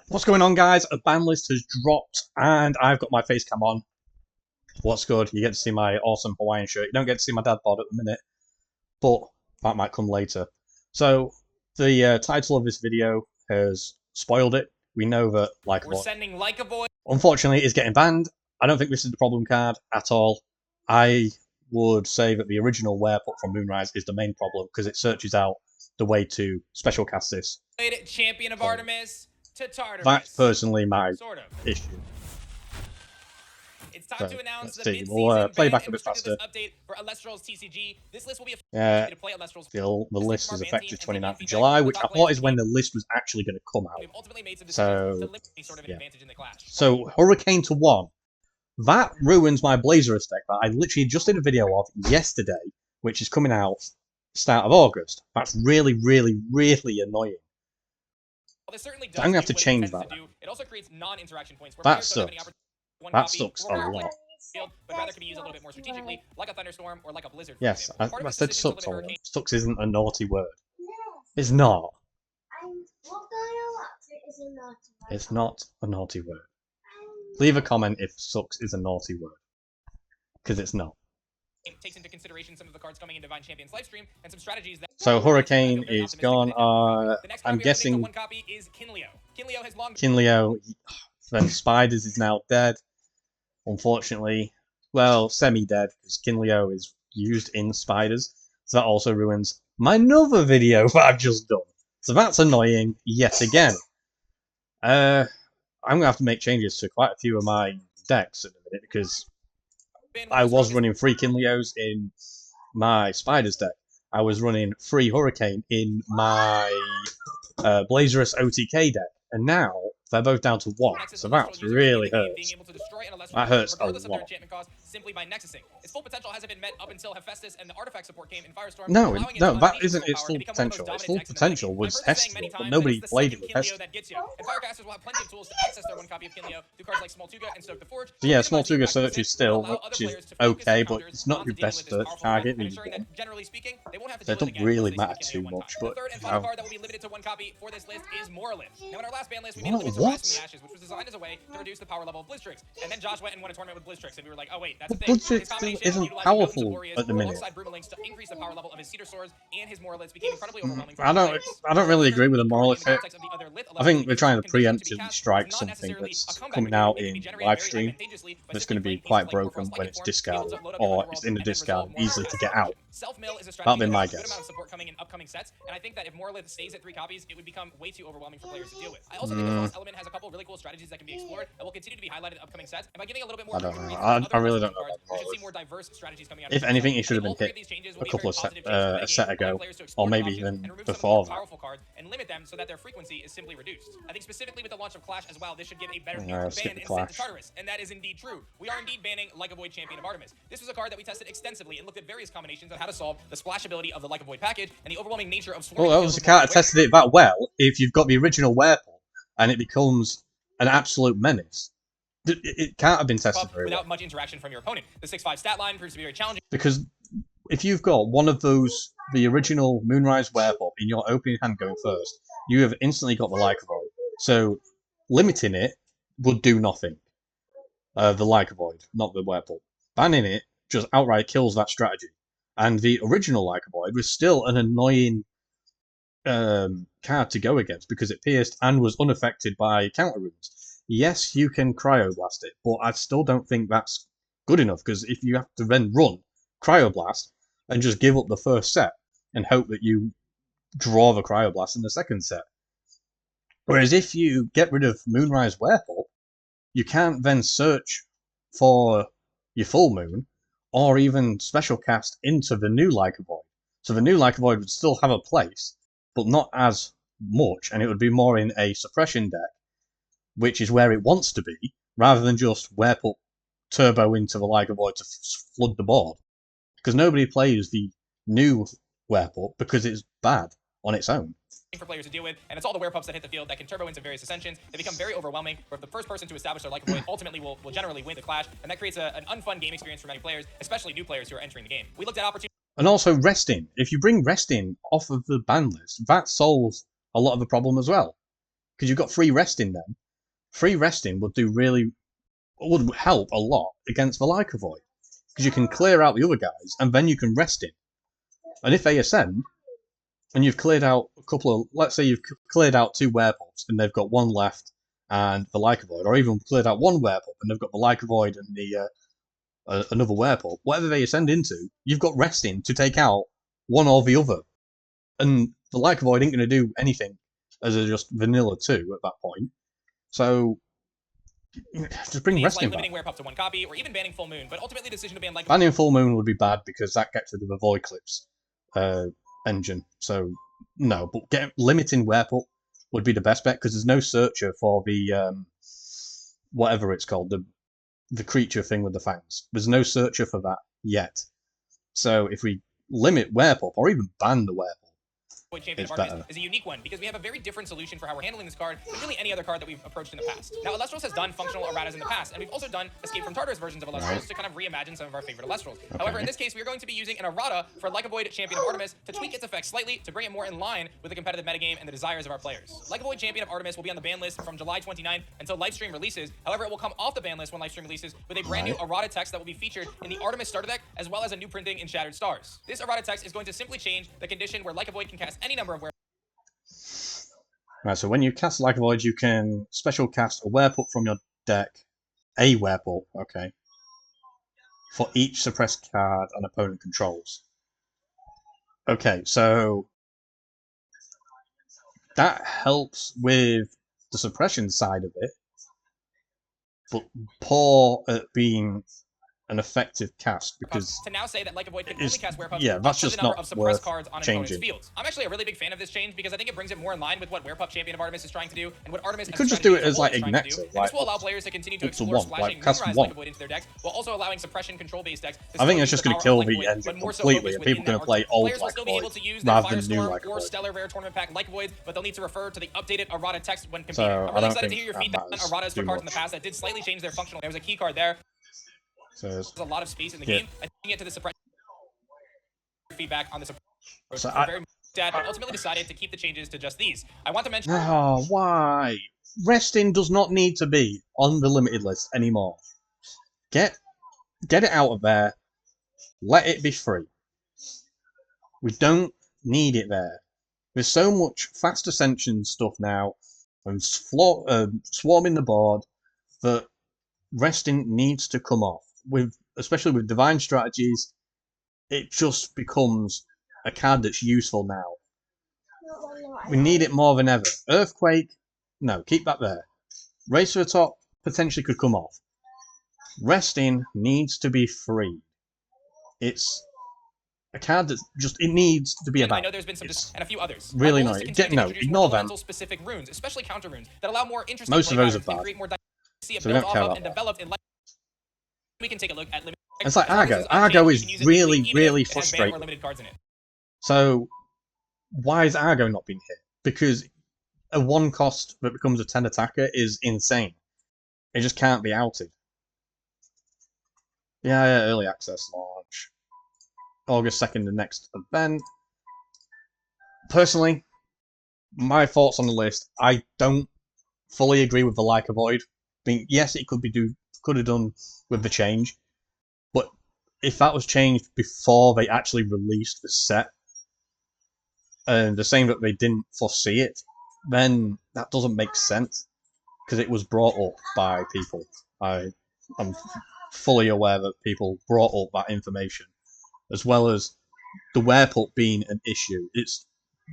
What's going on, guys? A ban list has dropped and I've got my face cam on. What's good? You get to see my awesome Hawaiian shirt. You don't get to see my dad bod at the minute, but that might come later. So the title of this video has spoiled it. We know that Like-A-Void unfortunately is getting banned. I don't think this is the problem card at all. I would say that the original Wereput from Moonrise is the main problem because it searches out the way to special cast this. Champion of Artemis to Tartarus. That's personally my issue. It's time to announce the mid-season we'll play back a bit faster. Update for Alestral's TCG. This list will be to play Alestral's. The list is effective 29th of July, which I thought is when the list was actually going to come out. So, yeah. So, Hurricane to 1. That ruins my Blazerus deck that I literally just did a video of yesterday, which is coming out start of August. That's really, really, really annoying. So I'm going to have to change that. It also creates non-interaction points. That sucks. That sucks a lot. But rather can be used a little bit more strategically, like a thunderstorm or like a blizzard. Yes, I said sucks a lot. Sucks isn't a naughty word. It's not. It's not a naughty word. Leave a comment if sucks is a naughty word. Because it's not. Takes into consideration some of the cards coming in Divine Champions livestream and some strategies that so Hurricane is gone. I'm guessing Kinleo, then Spiders is now dead. Unfortunately, well, semi-dead because Kinleo is used in Spiders. So that also ruins my another video that I've just done. So that's annoying yet again. I'm gonna have to make changes to quite a few of my decks at the minute because I was running 3 Kinleos in my Spiders deck. I was running 3 Hurricane in my Blazerus OTK deck. And now they're both down to 1. So that really hurts. That hurts a lot. Simply by nexusing. Its full potential hasn't been met up until Hephaestus and the artifact support came in Firestorm. No, that isn't its full potential. Its full potential was Hestia, but nobody played it with Hestia. And Firecasters will have plenty of tools to access their 1 copy of Kinleo through cards like Small Tuga and Stoke the Forge. So yeah, Small Tuga search is still, which is okay, but it's not your best search target. They don't really matter too much, but the third and final card that will be limited to 1 copy for this list is Morlith. Now in our last ban list, we made a list of Rise from the Ashes, which was designed as a way to reduce the power level of Blizztrix. And then Josh went and won a tournament with Blizztrix, and we were like, oh wait, that's a thing. Blizztrix isn't powerful at the minute. To increase the power level of his Cedar Swords and his Morliths became incredibly overwhelming. I don't really agree with the Morlith hit. I think they're trying to preemptively strike something that's coming out in live stream that's going to be quite broken when it's discarded, or it's in the discard easily to get out. That'll be my guess. Coming in upcoming sets, and I think that if Morlith stays at 3 copies, it would become way too overwhelming for players to deal with. I also think the Lost Element has a couple of really cool strategies that can be explored and will continue to be highlighted in upcoming sets. And by giving a little bit more, I really don't know about we should see more diverse strategies coming out. If anything, it should have been hit a couple of a set ago, or maybe even before that. Powerful cards and limit them so that their frequency is simply reduced. I think specifically with the launch of Clash as well, this should give a better ban instead to Tartarus, and that is indeed true. We are indeed banning Like-A-Void Champion of Artemis. This was a card that we tested extensively and looked at various combinations on how to solve the splashability of the Like-A-Void package and the overwhelming nature of swarming. Well, obviously can't have tested it that well if you've got the original Wereput and it becomes an absolute menace. It can't have been tested very without much interaction from your opponent. The 6/5 stat line proves to be very challenging. Because if you've got one of those, the original Moonrise Wereput in your opening hand going first, you have instantly got the Like-A-Void. So limiting it would do nothing. The Like-A-Void, not the Wereput. Banning it just outright kills that strategy. And the original Like-A-Void was still an annoying card to go against because it pierced and was unaffected by counter runes. Yes, you can Cryoblast it, but I still don't think that's good enough because if you have to then run Cryoblast and just give up the first set and hope that you draw the Cryoblast in the second set. Whereas if you get rid of Moonrise Wereput, you can't then search for your full moon or even special cast into the new Like-A-Void. So the new Like-A-Void would still have a place, but not as much, and it would be more in a suppression deck, which is where it wants to be, rather than just Wereput turbo into the Like-A-Void to flood the board. Because nobody plays the new Wereput because it's bad on its own. For players to deal with, and it's all the Werepups that hit the field that can turbo into various ascensions. They become very overwhelming, where if the first person to establish their Like-A-Void ultimately will generally win the Clash, and that creates an unfun game experience for many players, especially new players who are entering the game. We looked at opportunities. And also resting. If you bring resting off of the ban list, that solves a lot of the problem as well. because you've got free resting then. Free resting would help a lot against the Lyca Void, because you can clear out the other guys and then you can rest in. And if they ascend, and you've cleared out a couple of, let's say you've cleared out 2 werewolves and they've got 1 left and the Lyca Void, or even cleared out 1 werewolf and they've got the Lyca Void and the another werewolf, whatever they ascend into, you've got resting to take out one or the other. And the Lyca Void ain't going to do anything as a just vanilla 2 at that point. So just bring resting like limiting back. Werepup to 1 copy, or even banning Full Moon, but ultimately the decision to ban Banning Full Moon would be bad because that gets rid of the Void Clips engine. So no, but limiting Werepup would be the best bet because there's no searcher for the whatever it's called, the creature thing with the fangs. There's no searcher for that yet. So if we limit Werepup or even ban the Werepup, Champion of Artemis is a unique one because we have a very different solution for how we're handling this card than really any other card that we've approached in the past. Now, Illustros has done functional erratas in the past, and we've also done Escape from Tartarus versions of Illustros to kind of reimagine some of our favorite Illustrals. Okay. However, in this case, we are going to be using an errata for Lyca Void Champion of Artemis to tweak its effects slightly to bring it more in line with the competitive metagame and the desires of our players. Lyca Void Champion of Artemis will be on the ban list from July 29th until Livestream releases. However, it will come off the ban list when Livestream releases with a brand new errata text that will be featured in the Artemis starter deck, as well as a new printing in Shattered Stars. This errata text is going to simply change the condition where Lyca Void can cast any number of Right, so when you cast Lyca Void, you can special cast a Werepup from your deck, a Werepup, okay, for each suppressed card an opponent controls. Okay, so that helps with the suppression side of it, but poor at being an effective cast because to now say that Lyca Void can only cast Werepups that's to just the number not of suppressed cards on an changing. opponent's fields. I'm actually a really big fan of this change because I think it brings it more in line with what Werepup Champion of Artemis is trying to do and what Artemis you could just do it as like Ignexer. Like, this will allow players to continue to explore splashing Moonrise Lyca Void into their decks while also allowing suppression control based decks. I think it's just going to kill the engine completely, and people are going to play old Lyca Void rather than new Lyca or Void. Stellar Rare Tournament Pack Lyca Voids, but they'll need to refer to the updated errata text when competing. So, I'm really excited to hear your feedback on erratas for cards in the past that did slightly change their functional. There was a key card there. So there's a lot of space in the game. I think get to the suppression feedback on the suppression. So but ultimately decided to keep the changes to just these. I want to mention. Oh, why? Resting does not need to be on the limited list anymore. Get it out of there. Let it be free. We don't need it there. There's so much fast ascension stuff now and swarming the board that resting needs to come off. Especially with divine strategies, it just becomes a card that's useful now. We need it more than ever. Earthquake, no, keep that there. Race to the Top potentially could come off. Resting needs to be free. It's a card that it needs to be about. I know there's been some and a few others. Really nice. No, ignore them. Specific runes, especially counter runes that allow more interesting. Most of those are bad. So we don't care about that. We can take a look at limit. It's like Argo. Argo is really frustrating. So why is Argo not being hit? Because a 1 cost that becomes a 10 attacker is insane. It just can't be outed. Yeah, early access launch. August 2nd, the next event. Personally, my thoughts on the list, I don't fully agree with the Lyca Void. Yes, it could have done with the change, but if that was changed before they actually released the set, and the same that they didn't foresee it, then that doesn't make sense because it was brought up by people. I'm fully aware that people brought up that information, as well as the Werepup being an issue. It's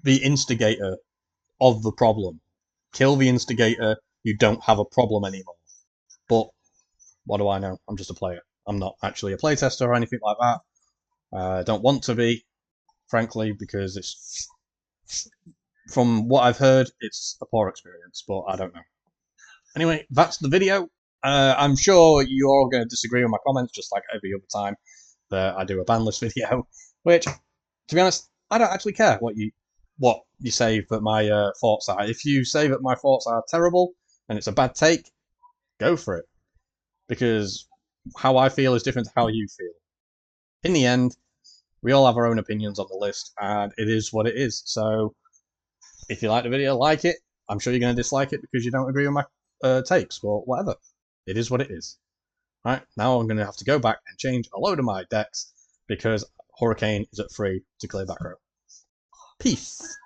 the instigator of the problem. Kill the instigator, you don't have a problem anymore. But what do I know? I'm just a player. I'm not actually a playtester or anything like that. I don't want to be, frankly, because it's, from what I've heard, it's a poor experience, but I don't know. Anyway, that's the video. I'm sure you're all going to disagree with my comments, just like every other time that I do a ban list video, which, to be honest, I don't actually care what you say that my thoughts are. If you say that my thoughts are terrible and it's a bad take, go for it. Because how I feel is different to how you feel. In the end, we all have our own opinions on the list, and it is what it is. So, if you like the video, like it. I'm sure you're going to dislike it because you don't agree with my takes, but whatever. It is what it is. Right, now I'm going to have to go back and change a load of my decks because Hurricane is at 3 to clear back row. Peace.